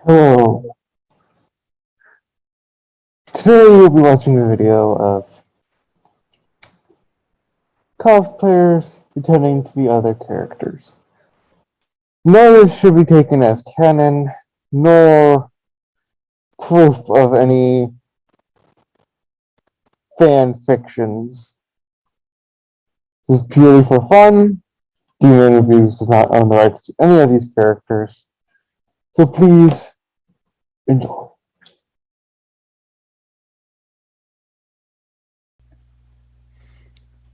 Hello. Today we'll be watching a video of cosplayers pretending to be other characters. None of this should be taken as canon, nor proof of any fan fictions. This is purely for fun. Demon Interviews does not own the rights to any of these characters. So please enjoy.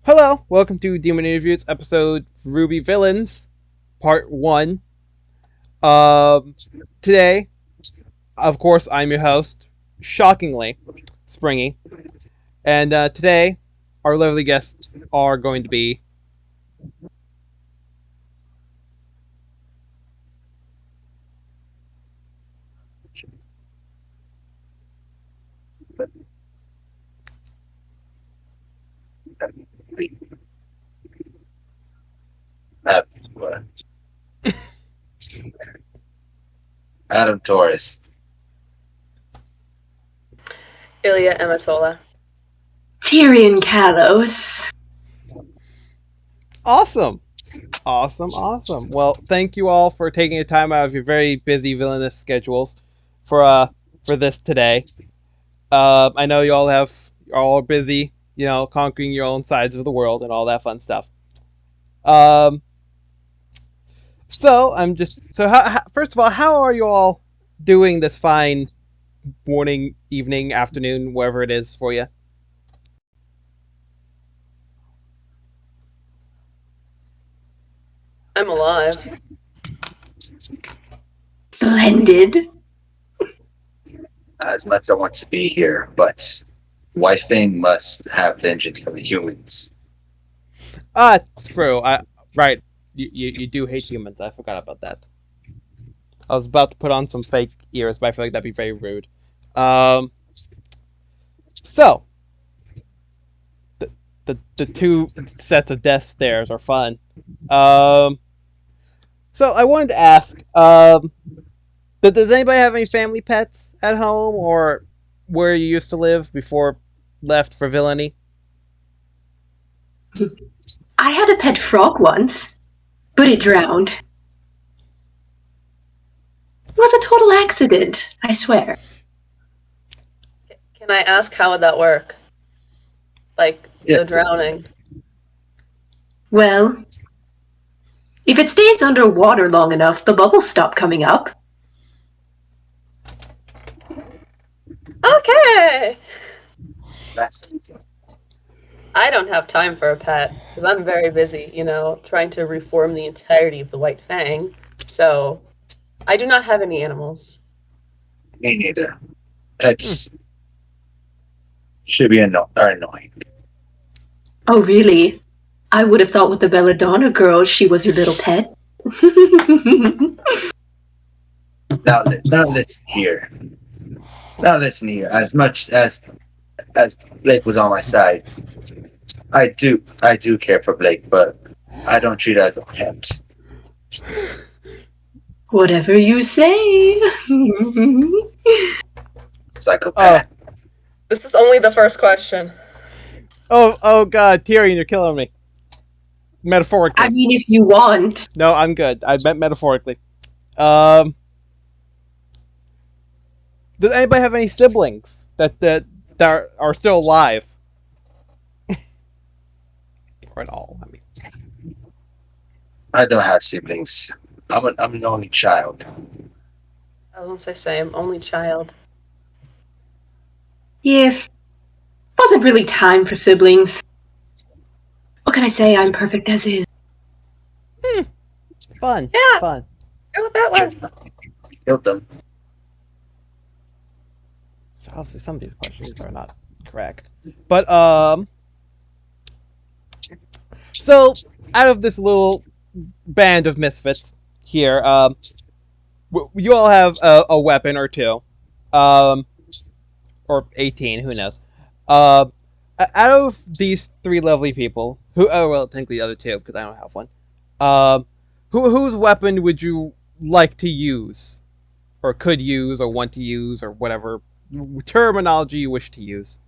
Hello, welcome to Demon Interviews episode Rwby Villains, part 1. Today, of course, I'm your host, shockingly, Springy. And today, our lovely guests are going to be Adam Taurus. Ilia Amitola. Tyrian Callows. awesome. Well, thank you all for taking a time out of your very busy villainous schedules for this today. I know you all are busy, conquering your own sides of the world and all that fun stuff. First of all, how are you all doing this fine morning, evening, afternoon, wherever it is for you? I'm alive. Splendid. As much as I want to be here, but wifing must have vengeance for the humans. True. Right. You do hate humans. I forgot about that. I was about to put on some fake ears, but I feel like that'd be very rude. So the two sets of death stares are fun. So I wanted to ask, does anybody have any family pets at home or where you used to live before left for villainy? I had a pet frog once, but it drowned. It was a total accident, I swear. Can I ask how would that work? Like, the drowning. Well, if it stays underwater long enough, the bubbles stop coming up. Okay! I don't have time for a pet, because I'm very busy, trying to reform the entirety of the White Fang. So, I do not have any animals. Me neither. Pets should be annoying. Oh, really? I would have thought with the Belladonna girl she was your little pet. Now listen here. As much as Blake was on my side, I do care for Blake, but I don't treat her as a pet. Whatever you say. Psychopath. This is only the first question. Oh God, Tyrian, you're killing me. Metaphorically. I mean, if you want. No, I'm good. I meant metaphorically. Does anybody have any siblings that are still alive? Or at all, I mean. I don't have siblings. I'm an only child. As I say, I'm only child. Yes. Wasn't really time for siblings. What can I say? I'm perfect as is. Fun. Yeah. Fun. Go with that one. Killed them. So obviously some of these questions are not correct. But so out of this little band of misfits here, you all have a weapon or two. Or 18, who knows. Out of these three lovely people, technically the other two, because I don't have one, whose weapon would you like to use or could use, or want to use, or whatever terminology you wish to use.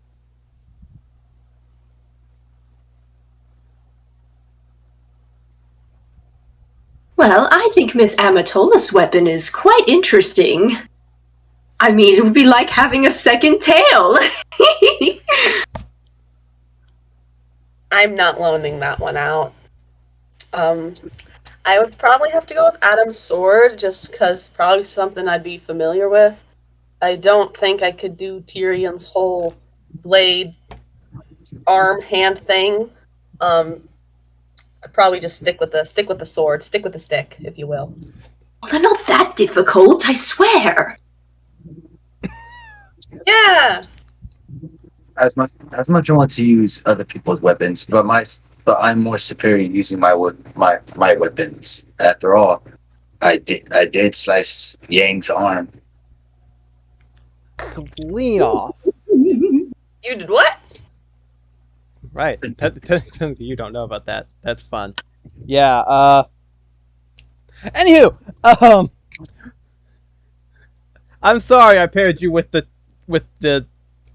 Well, I think Miss Amitola's weapon is quite interesting. I mean, it would be like having a second tail. I'm not loaning that one out. I would probably have to go with Adam's sword, just because probably something I'd be familiar with. I don't think I could do Tyrion's whole blade, arm, hand thing. I'd probably just stick with the sword, stick with the stick, if you will. Well, they're not that difficult, I swear. Yeah. As much I want to use other people's weapons, but I'm more superior using my weapons. After all, I did slice Yang's arm. Clean off. You did what? Right. You don't know about that. That's fun. Yeah, anywho, I'm sorry I paired you with the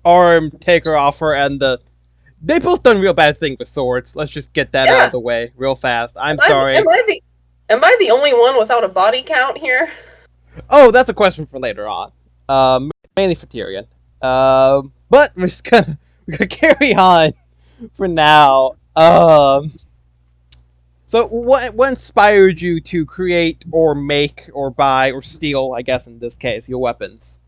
arm taker offer and they both done real bad things with swords. Let's just get that out of the way real fast. I'm sorry. Am I the only one without a body count here? Oh, that's a question for later on. Mainly for Tyrion. But we're gonna carry on for now. So what inspired you to create or make or buy or steal, I guess in this case, your weapons?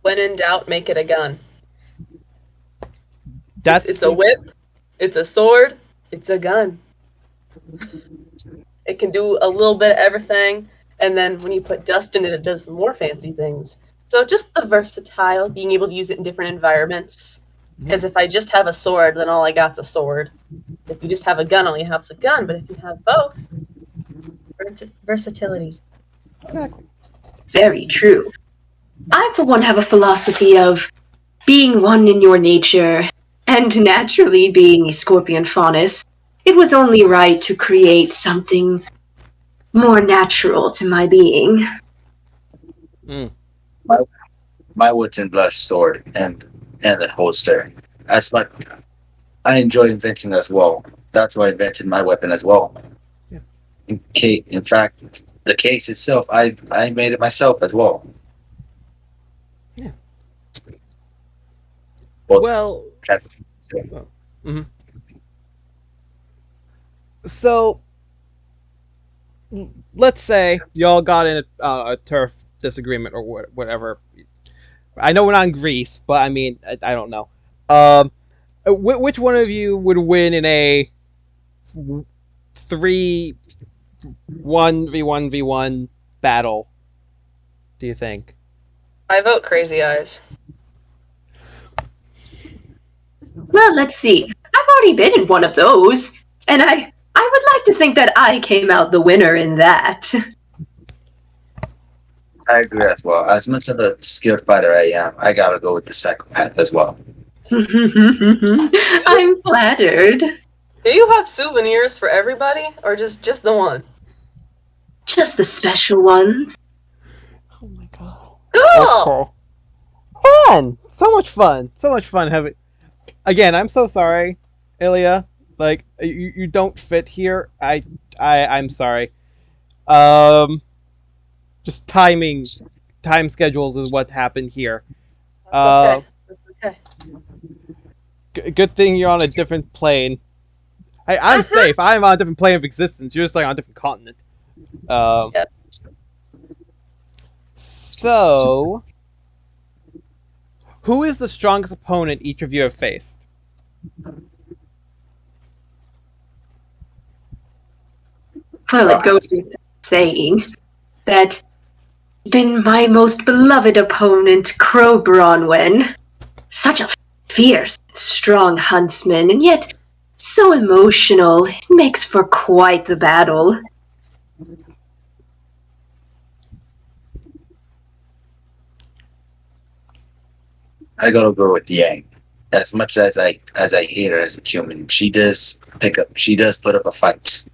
When in doubt, make it a gun. That's It's a whip, it's a sword, it's a gun. It can do a little bit of everything, and then when you put dust in it, it does more fancy things. So just the versatile, being able to use it in different environments. Because if I just have a sword, then all I got's a sword. If you just have a gun, all you have is a gun. But if you have both, versatility. Exactly. Very true. I, for one, have a philosophy of being one in your nature, and naturally being a scorpion faunus, it was only right to create something more natural to my being. My woods and blush sword and the holster. As much I enjoy inventing as well. That's why I invented my weapon as well. Yeah. In fact, the case itself, I made it myself as well. Yeah. Well, So, let's say y'all got in a turf disagreement or whatever. I know we're not in Greece, but I mean, I don't know. Which one of you would win in a 3-1v1v1 battle? Do you think? I vote Crazy Eyes. Well, let's see. I've already been in one of those, and I would like to think that I came out the winner in that. I agree as well. As much of a skilled fighter I am, I gotta go with the psychopath as well. I'm flattered. Do you have souvenirs for everybody, or just the one? Just the special ones. Oh my god. Cool! Okay. Fun! So much fun having... Again, I'm so sorry, Ilia. Like, you don't fit here. I'm sorry. Just time schedules is what happened here. Okay. That's okay. Good thing you're on a different plane. I'm safe. I'm on a different plane of existence. You're just like on a different continent. Yes. So, who is the strongest opponent each of you have faced? Well, it goes without saying that been my most beloved opponent, Crow Bronwyn. Such a fierce, strong huntsman, and yet so emotional. It makes for quite the battle. I gotta go with Yang. as much as I hate her as a human, she does put up a fight.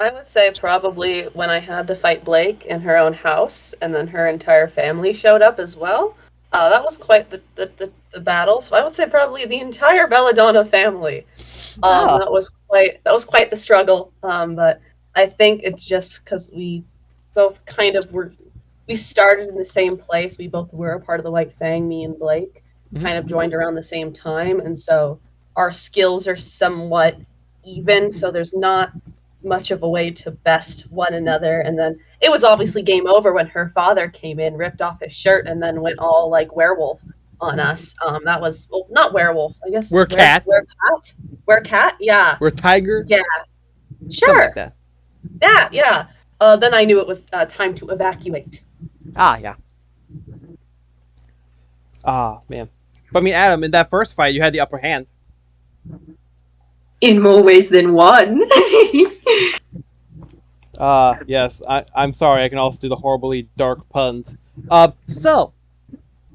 I would say probably when I had to fight Blake in her own house, and then her entire family showed up as well. That was quite the battle. So I would say probably the entire Belladonna family. That was quite the struggle. But I think it's just because we both kind of we started in the same place. We both were a part of the White Fang, me and Blake, kind of joined around the same time, and so our skills are somewhat even. So there's not much of a way to best one another. And then it was obviously game over when her father came in, ripped off his shirt, and then went all like werewolf on us. That was not werewolf, I guess. Cat. Cat, yeah. We're tiger. Yeah, sure. Like that. Yeah. Then I knew it was time to evacuate. Yeah. Man. But I mean, Adam, in that first fight, you had the upper hand. In more ways than one. Yes. I'm sorry. I can also do the horribly dark puns. So,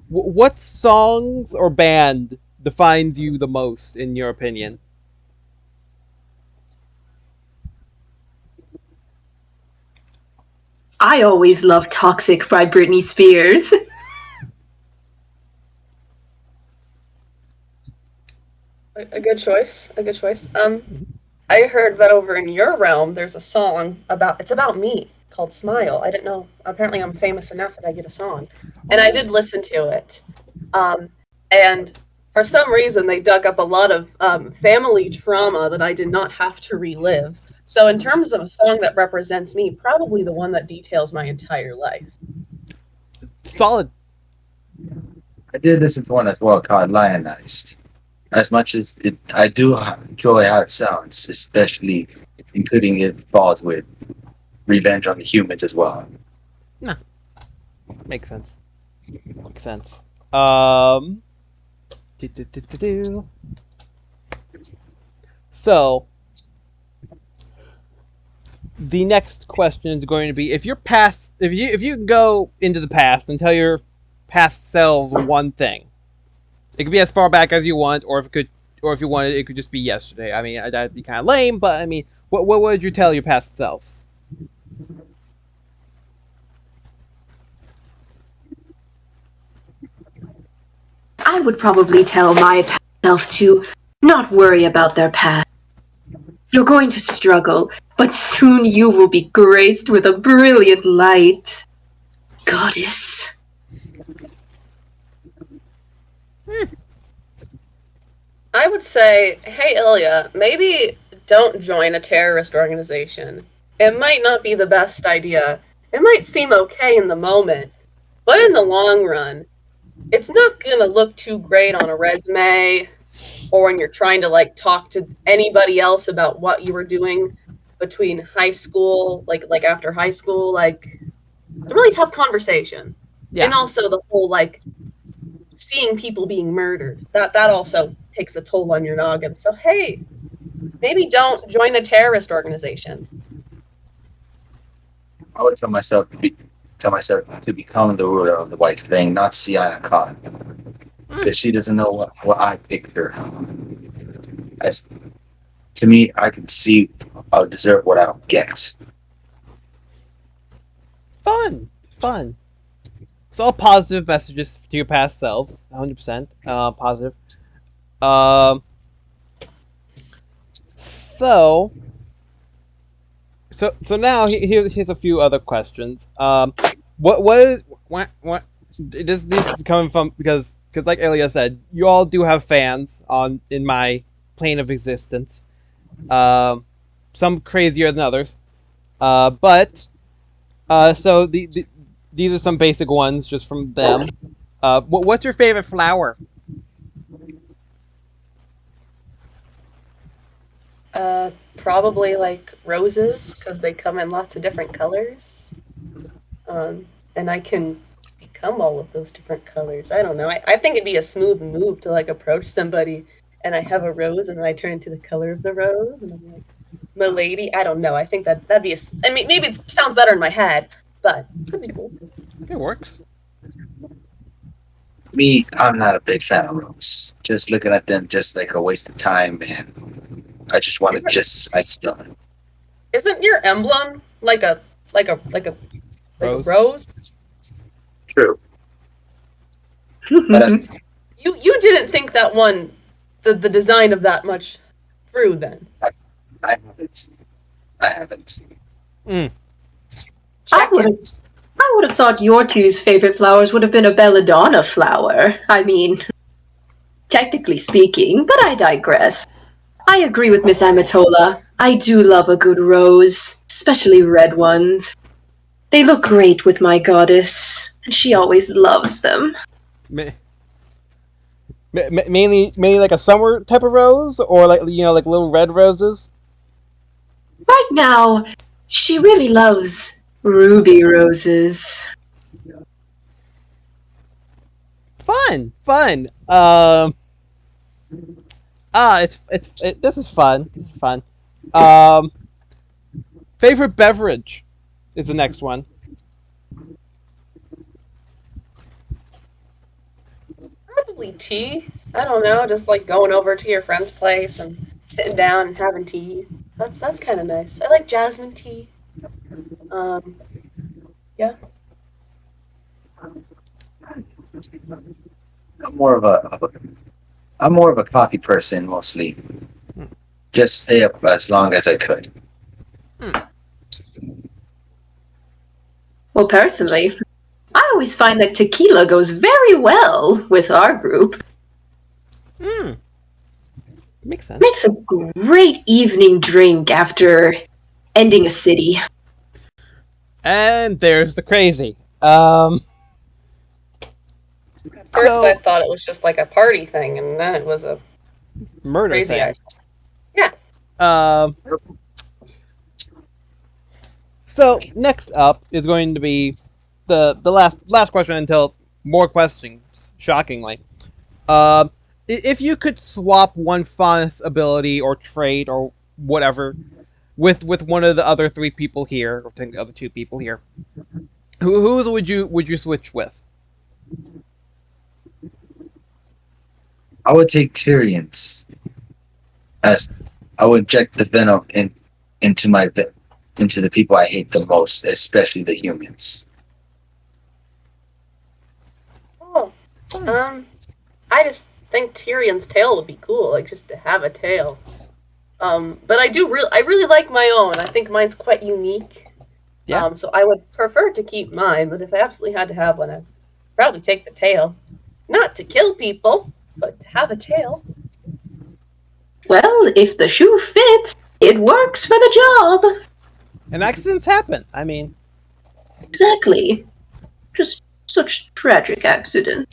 what songs or band defines you the most, in your opinion? I always loved Toxic by Britney Spears. A good choice. I heard that over in your realm, there's a song it's about me called "Smile." I didn't know. Apparently, I'm famous enough that I get a song, and I did listen to it. And for some reason, they dug up a lot of family trauma that I did not have to relive. So, in terms of a song that represents me, probably the one that details my entire life. Solid. I did listen to one as well called Lionized. As much as I do enjoy how it sounds, especially including it falls with Revenge on the Humans as well. Nah. Makes sense. So, the next question is going to be: if you can go into the past and tell your past selves one thing. It could be as far back as you want, or if you wanted, it could just be yesterday. I mean, that'd be kind of lame, but I mean, what would you tell your past selves? I would probably tell my past self to not worry about their past. You're going to struggle, but soon you will be graced with a brilliant light. Goddess. I would say, hey, Ilia, maybe don't join a terrorist organization. It might not be the best idea. It might seem okay in the moment, but in the long run, it's not going to look too great on a resume or when you're trying to, like, talk to anybody else about what you were doing between high school, like after high school. Like, it's a really tough conversation. Yeah. And also the whole, like, seeing people being murdered. That also takes a toll on your noggin. So, hey, maybe don't join a terrorist organization. I would tell myself to become the ruler of the White Fang, not Sienna Khan, because she doesn't know what I picked her. As to me, I can see I'll deserve what I'll get. Fun. It's all positive messages to your past selves. 100% positive. So now here's a few other questions. This is coming from because like Ilia said, you all do have fans in my plane of existence. Some crazier than others. So these are some basic ones just from them. What's your favorite flower? Probably like roses, because they come in lots of different colors. And I can become all of those different colors. I don't know. I think it'd be a smooth move to like approach somebody and I have a rose and then I turn into the color of the rose and I'm like, "Milady." I don't know. I think that'd be I mean, maybe it sounds better in my head, but could be cool. It works. Me, I'm not a big fan of rose. Just looking at them, just like a waste of time, and I just want to Isn't, just sit still. isn't your emblem like a Rose. rose? True, but as You didn't think that one, the design of that much through then. I haven't, I haven't. Mm. I Check would have it. I would have thought your two's favorite flowers would have been a belladonna flower. I mean, technically speaking, but I digress. I agree with Miss Amitola. I do love a good rose, especially red ones. They look great with my goddess, and she always loves them. Mainly like a summer type of rose, or like like little red roses. Right now, she really loves ruby roses. Fun. This is fun. This is fun. Favorite beverage is the next one. Probably tea. I don't know, just like going over to your friend's place and sitting down and having tea. That's kind of nice. I like jasmine tea. Um, yeah. I'm more of I'm more of a coffee person mostly. Just stay up as long as I could. Well, personally, I always find that tequila goes very well with our group. Makes sense. Makes a great evening drink after ending a city. And there's the crazy. At first, So- I thought it was just like a party thing, and then it was a Murder crazy thing. ice. Yeah. So next up is going to be the last question until more questions. Shockingly, if you could swap one Faunus ability or trait or whatever with one of the other three people here, or the other two people here, whose would you switch with? I would take Tyrion's, as I would inject the venom into into the people I hate the most, especially the humans. Oh, I just think Tyrion's tail would be cool, like just to have a tail. But I really like my own. I think mine's quite unique. Yeah. So I would prefer to keep mine, but if I absolutely had to have one, I'd probably take the tail. Not to kill people, but to have a tail. Well, if the shoe fits, it works for the job. And accidents happen. I mean, Exactly. Just such tragic accident.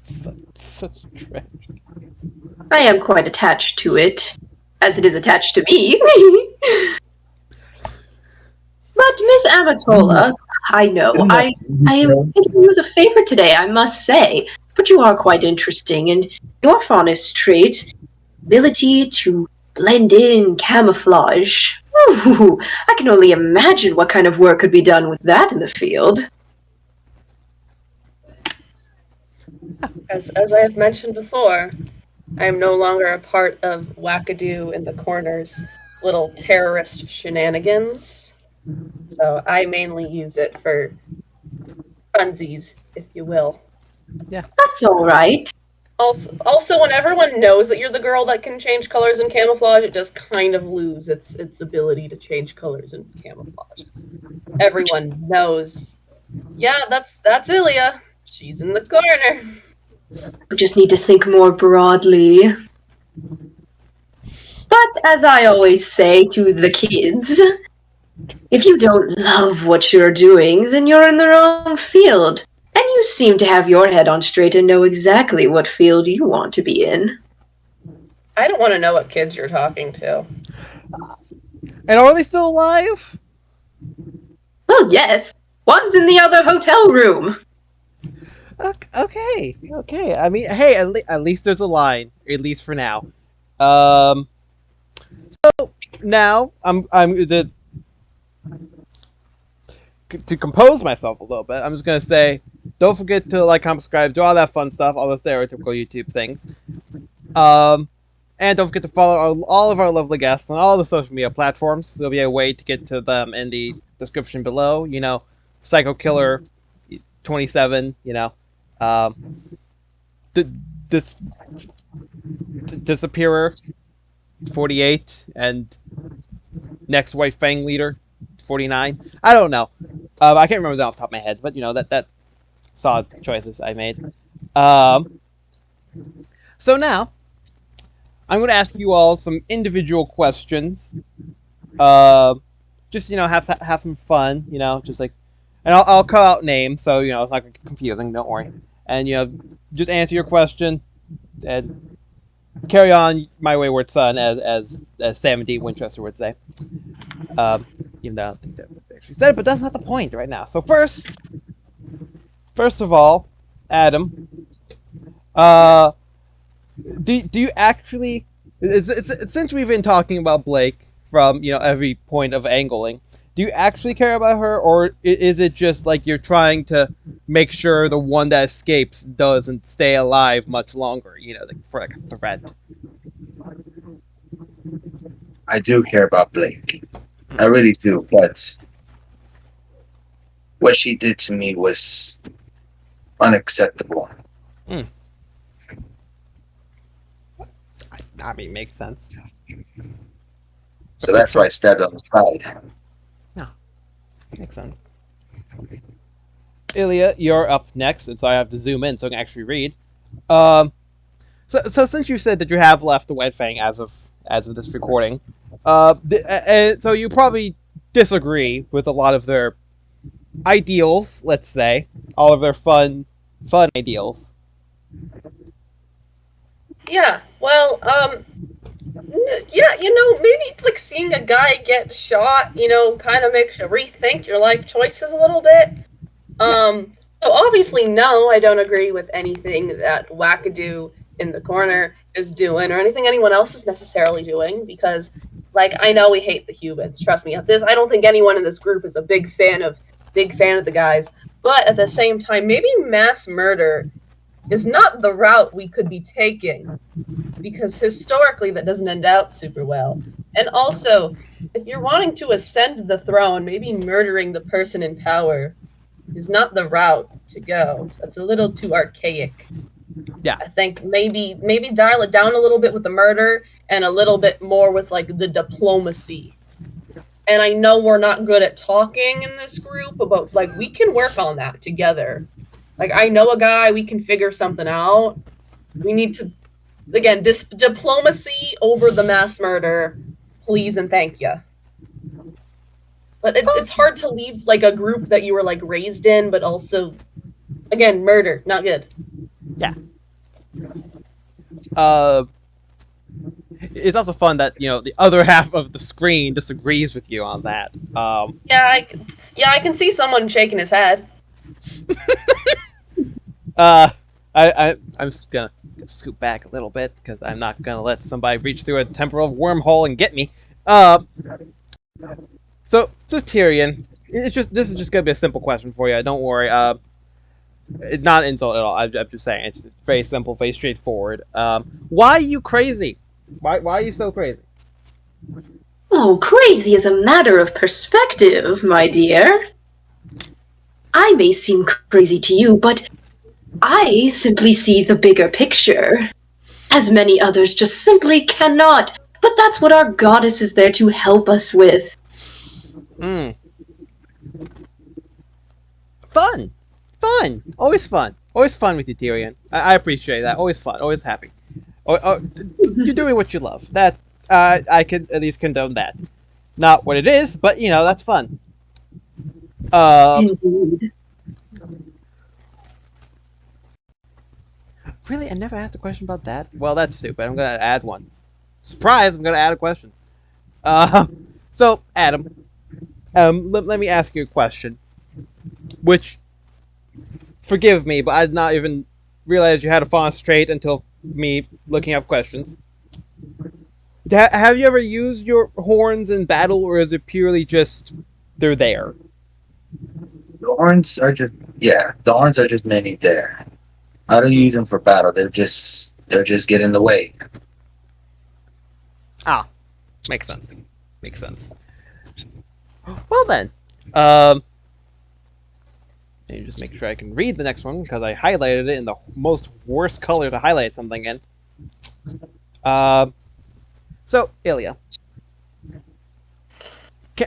such tragic. I am quite attached to it, as it is attached to me. But Miss Amatola, I know, I am thinking you as a favorite today, I must say. But you are quite interesting, and your faunus trait, ability to blend in, camouflage. Ooh, I can only imagine what kind of work could be done with that in the field. As I have mentioned before, I am no longer a part of Wackadoo in the Corner's little terrorist shenanigans. So I mainly use it for funsies, if you will. That's alright. Also, when everyone knows that you're the girl that can change colors in camouflage, it does kind of lose its ability to change colors in camouflage. Everyone knows. Yeah, that's Ilia. She's in the corner. We just need to think more broadly. But as I always say to the kids, if you don't love what you're doing, then you're in the wrong field. And you seem to have your head on straight and know exactly what field you want to be in. I don't want to know what kids you're talking to. And are they still alive? Well, yes. One's in the other hotel room. Okay. I mean, hey, at least there's a line, at least for now. So now I'm to compose myself a little bit. I'm just gonna say, Don't forget to like, comment, subscribe, do all that fun stuff, all the stereotypical YouTube things. And don't forget to follow all of our lovely guests on all the social media platforms. There'll be a way to get to them in the description below. You know, Psycho Killer 27. You know, this Disappearer 48, and Next White Fang Leader 49. I don't know. I can't remember that off the top of my head, but you know that solid choices I made. So now, I'm going to ask you all some individual questions. Just, you know, have some fun, you know, just like, and I'll cut out names, so, you know, it's not going to get confusing, don't worry. And, you know, just answer your question, and carry on my wayward son, as Sam D. Winchester would say. Even though I don't think that actually said it, but that's not the point right now. So first of all, Adam, do you actually? It's since we've been talking about Blake from, you know, every point of angling, do you actually care about her, or is it just like you're trying to make sure the one that escapes doesn't stay alive much longer? You know, like for like a threat. I do care about Blake. I really do, but what she did to me was unacceptable. I mean, makes sense. So that's why I stabbed on the side. Makes sense. Ilia, you're up next, and so I have to zoom in so I can actually read. So since you said that you have left the Wet Fang as of this recording, so you probably disagree with a lot of their ideals. Let's say all of their fun ideals. Yeah, well, yeah, you know, maybe it's like seeing a guy get shot, you know, kind of makes you rethink your life choices a little bit. So obviously, no, I don't agree with anything that Wackadoo in the corner is doing, or anything anyone else is necessarily doing, because, like, I know we hate the humans. Trust me, I don't think anyone in this group is a big fan of the guys. But at the same time, maybe mass murder is not the route we could be taking, because historically that doesn't end out super well. And also, if you're wanting to ascend the throne, maybe murdering the person in power is not the route to go. That's a little too archaic. Yeah. I think maybe dial it down a little bit with the murder and a little bit more with like the diplomacy. And I know we're not good at talking in this group, but like we can work on that together. Like, I know a guy, we can figure something out. We need to, again, diplomacy over the mass murder, please and thank you. But it's hard to leave, like, a group that you were, like, raised in, but also, again, murder, not good. Yeah. It's also fun that, you know, the other half of the screen disagrees with you on that. Yeah, I can see someone shaking his head. I'm just gonna scoot back a little bit because I'm not gonna let somebody reach through a temporal wormhole and get me. So Tyrian, this is just gonna be a simple question for you. Don't worry. It's not an insult at all. I'm just saying it's very simple, very straightforward. Why are you crazy? Why are you so crazy? Oh, crazy is a matter of perspective, my dear. I may seem crazy to you, but I simply see the bigger picture, as many others just simply cannot. But that's what our goddess is there to help us with. Fun! Always fun with you, Tyrian. I appreciate that. Always fun. Always happy. You're doing what you love. That I can at least condone that. Not what it is, but you know that's fun. Indeed. Really, I never asked a question about that. Well, that's stupid. I'm gonna add one. Surprise! I'm gonna add a question. So Adam, let me ask you a question. Which, forgive me, but I did not even realize you had a fawn straight until me looking up questions. Have you ever used your horns in battle, or is it purely just they're there? The horns are just Yeah, the arms are just mainly there. I don't use them for battle. They're just get in the way. Makes sense. Makes sense. Well then, let me just make sure I can read the next one because I highlighted it in the most worst color to highlight something in. So Ilia,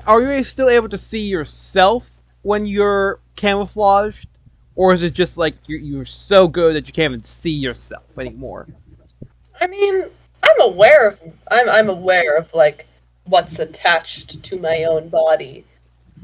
are you still able to see yourself when you're camouflaged, or is it just like you're so good that you can't even see yourself anymore? I mean, I'm aware of like what's attached to my own body.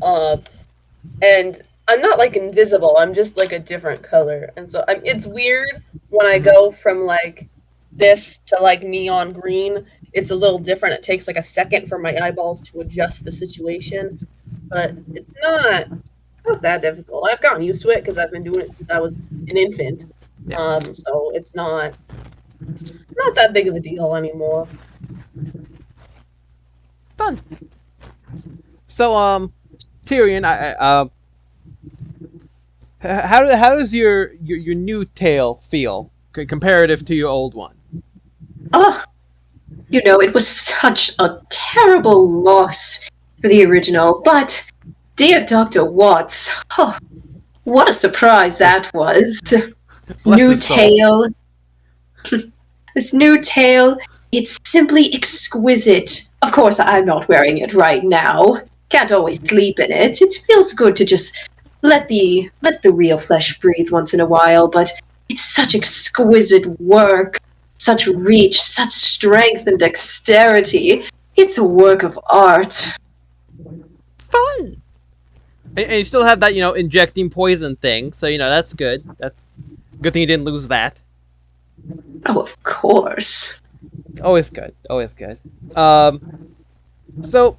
And I'm not like invisible. I'm just like a different color. And so it's weird when I go from like this to like neon green. It's a little different. It takes like a second for my eyeballs to adjust the situation, but it's not that difficult. I've gotten used to it because I've been doing it since I was an infant. Yeah. So it's not that big of a deal anymore. Fun. So Tyrian, how does your new tail feel comparative to your old one? Oh, it was such a terrible loss for the original, but dear Dr. Watts, oh, what a surprise that was. This Bless new his soul. tail. This new tail, it's simply exquisite. Of course, I'm not wearing it right now. Can't always sleep in it. It feels good to just let the real flesh breathe once in a while, but it's such exquisite work, such reach, such strength and dexterity. It's a work of art. Fun. And you still have that, injecting poison thing, so that's good. That's good thing you didn't lose that. Oh, of course. Always good. Always good. So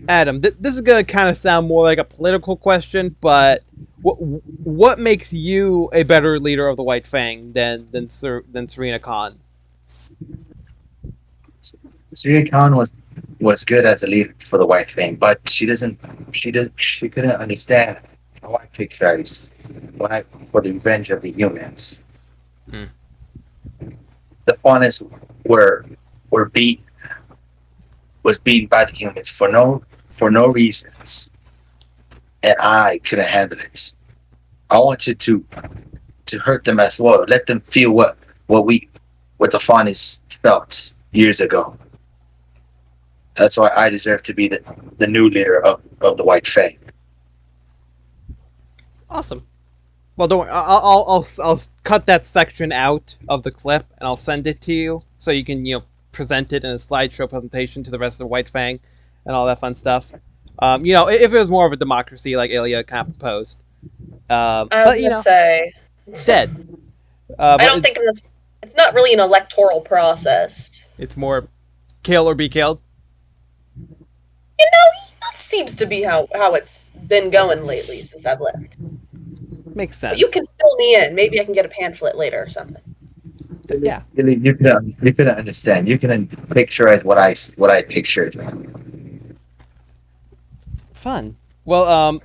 Adam, this is gonna kind of sound more like a political question, but what makes you a better leader of the White Fang than Serena Khan? Surya Khan was good as a leader for the White Fang, but she couldn't understand how I pictured for the revenge of the humans. Hmm. The Faunus were beaten by the humans for no reasons, and I couldn't handle it. I wanted to hurt them as well, let them feel what the Faunus felt years ago. That's why I deserve to be the new leader of the White Fang. Awesome. Well, don't worry. I'll cut that section out of the clip and I'll send it to you so you can present it in a slideshow presentation to the rest of the White Fang and all that fun stuff. If it was more of a democracy like Ilia kind of proposed. I was But gonna say, it's dead. I don't think it's not really an electoral process. It's more kill or be killed. That seems to be how it's been going lately since I've left. Makes sense. But you can fill me in. Maybe I can get a pamphlet later or something. Yeah. You couldn't understand. You couldn't picture what I pictured. Fun. Well,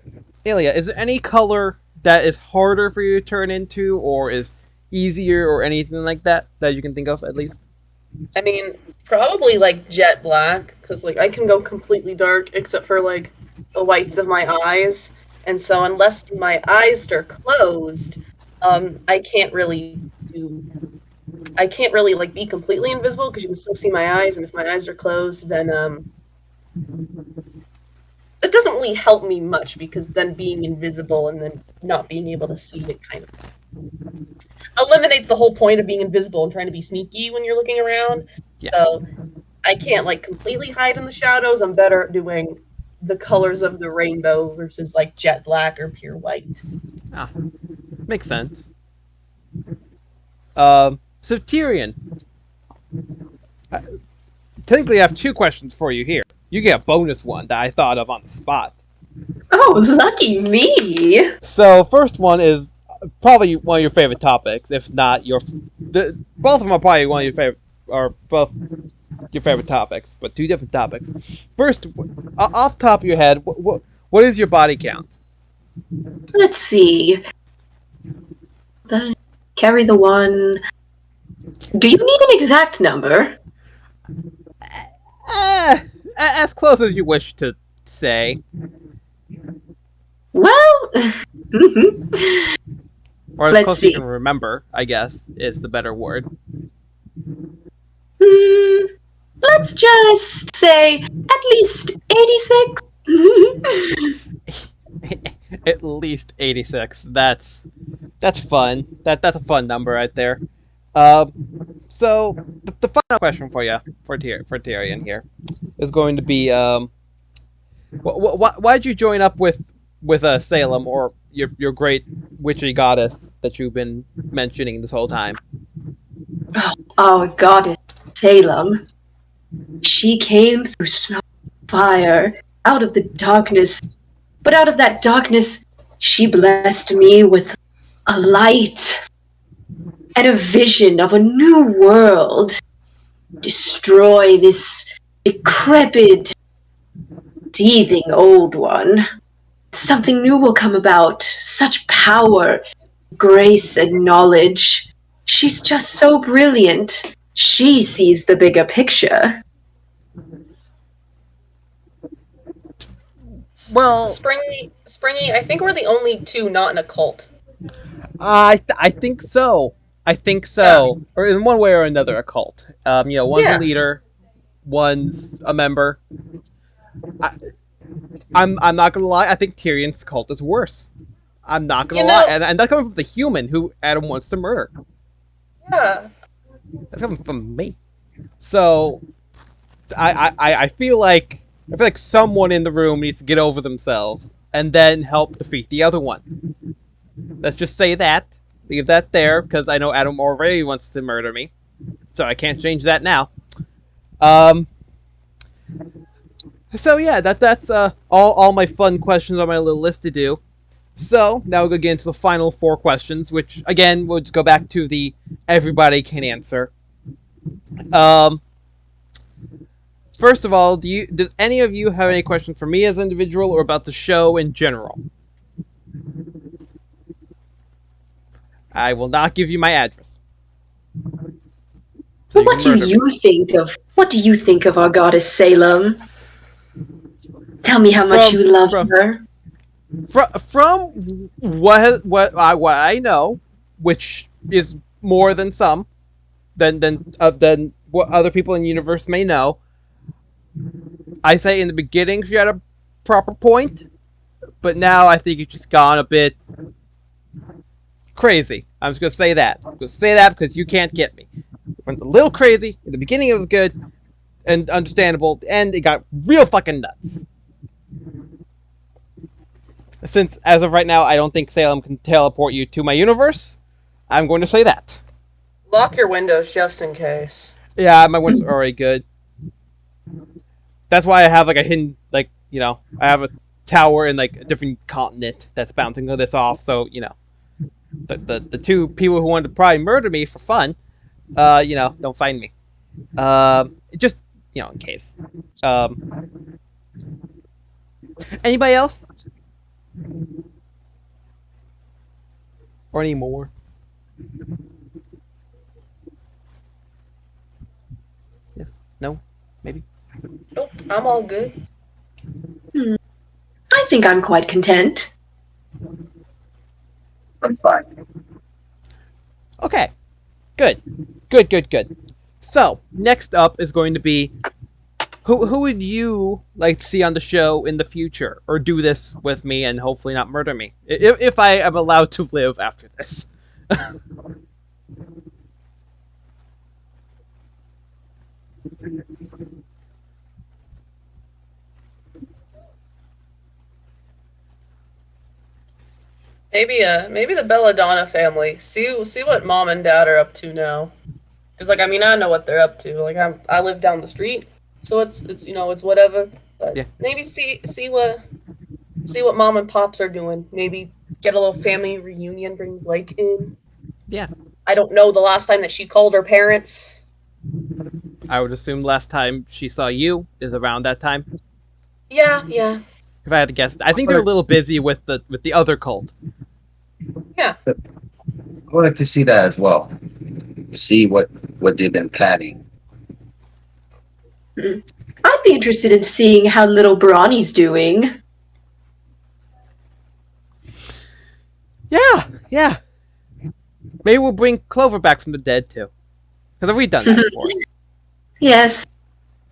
Ilia, is there any color that is harder for you to turn into, or is easier, or anything like that you can think of at least? I mean, probably like jet black, because like I can go completely dark except for like the whites of my eyes, and so unless my eyes are closed, I can't really like be completely invisible because you can still see my eyes, and if my eyes are closed, then it doesn't really help me much because then being invisible and then not being able to see it kind of eliminates the whole point of being invisible and trying to be sneaky when you're looking around. Yeah. So I can't like completely hide in the shadows. I'm better at doing the colors of the rainbow versus like jet black or pure white. Makes sense. So Tyrian, technically I have two questions for you here. You get a bonus one that I thought of on the spot. Oh, lucky me! So first one is probably one of your favorite topics, if not both of them are probably one of your favorite, or both your favorite topics, but two different topics. First, off the top of your head, what is your body count? Let's see. Carry the one. Do you need an exact number? As close as you wish to say. Well, mhm. Or as Let's close as you see. can remember, I guess, is the better word. Hmm, let's just say at least 86. At least 86. That's fun. That's a fun number right there. So the final question for you for Tyrian here is going to be why'd you join up with Salem, or your great witchy goddess that you've been mentioning this whole time? Our goddess Salem. She came through smoke and fire, out of the darkness. But out of that darkness, she blessed me with a light and a vision of a new world. Destroy this decrepit, seething old one. Something new will come about. Such power, grace, and knowledge. She's just so brilliant. She sees the bigger picture. Well, Springy, I think we're the only two not in a cult. I think so. I think Yeah. so. Or in one way or another, a cult. One's a Yeah. leader, one's a member. I'm not gonna lie. I think Tyrion's cult is worse. I'm not gonna You lie, know, and that's coming from the human who Adam wants to murder. yeah. That's coming from me. So I feel like someone in the room needs to get over themselves and then help defeat the other one. Let's just say that. Leave that there, because I know Adam already wants to murder me. So I can't change that now. So yeah, that's all my fun questions on my little list to do. So now we're gonna get into the final 4 questions, which again we'll just go back to the everybody can answer. First of all, does any of you have any questions for me as an individual or about the show in general? I will not give you my address. So What do you think of our goddess Salem? Tell me how much you love her. From what I know, which is more than some, than what other people in the universe may know. I say in the beginning she had a proper point, but now I think it's just gone a bit crazy. I'm just gonna say that. I'm gonna say that because you can't get me. It went a little crazy. In the beginning it was good and understandable. At the end it got real fucking nuts. Since as of right now I don't think Salem can teleport you to my universe, I'm going to say that. Lock your windows just in case. Yeah, my window's already good. That's why I have like a hidden, like, I have a tower in like a different continent that's bouncing this off. So the two people who wanted to probably murder me for fun, don't find me. Just in case. Anybody else? Or any more? Yes. No. Maybe. Nope, I'm all good. I think I'm quite content. I'm fine. Okay. Good. So, next up is going to be who would you like to see on the show in the future, or do this with me and hopefully not murder me, if I am allowed to live after this. Maybe the Belladonna family. See what mom and dad are up to now. Cause I mean I know what they're up to. Like I live down the street, so it's it's whatever. But Yeah. maybe see what mom and pops are doing. Maybe get a little family reunion. Bring Blake in. Yeah. I don't know the last time that she called her parents. I would assume last time she saw you is around that time. Yeah. If I had to guess, I think they're a little busy with the other cult. I would like to see that as well. See what they've been planning. I'd be interested in seeing how little Brawny's doing. Yeah. Maybe we'll bring Clover back from the dead too, because we've done that before. Yes.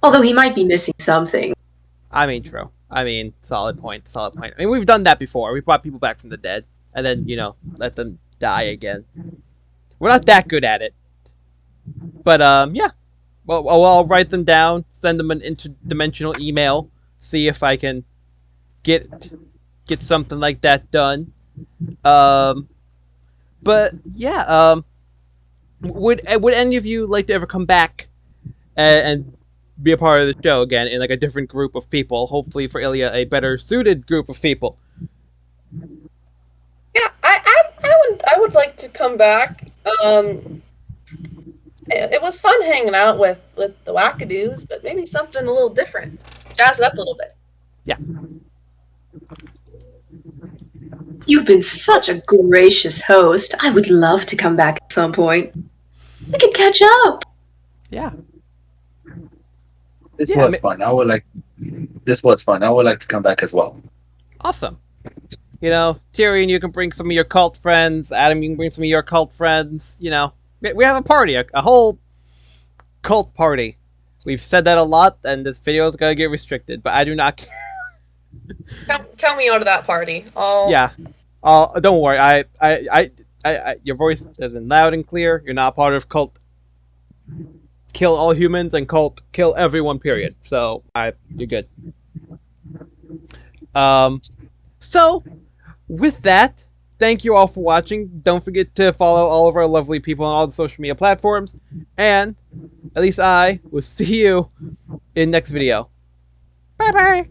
Although he might be missing something. I mean, true. I mean, solid point. I mean, we've done that before. We brought people back from the dead, and then let them die again. We're not that good at it, but yeah. Well, I'll write them down, send them an interdimensional email, see if I can get something like that done. But yeah. Would any of you like to ever come back and be a part of the show again in like a different group of people? Hopefully for Ilia, a better suited group of people. Yeah, I would like to come back. It was fun hanging out with the wackadoos, but maybe something a little different. Jazz it up a little bit. Yeah. You've been such a gracious host. I would love to come back at some point. We could catch up. Yeah. This was fun. This was fun. I would like to come back as well. Awesome. Tyrian, you can bring some of your cult friends. Adam, you can bring some of your cult friends. We have a party, a whole cult party. We've said that a lot, and this video is gonna get restricted, but I do not care. Count me out of that party. Yeah. Don't worry. Your voice has been loud and clear. You're not part of cult. Kill all humans and cult kill everyone. Period. So you're good. So with that, thank you all for watching. Don't forget to follow all of our lovely people on all the social media platforms, and at least I will see you in next video. Bye bye.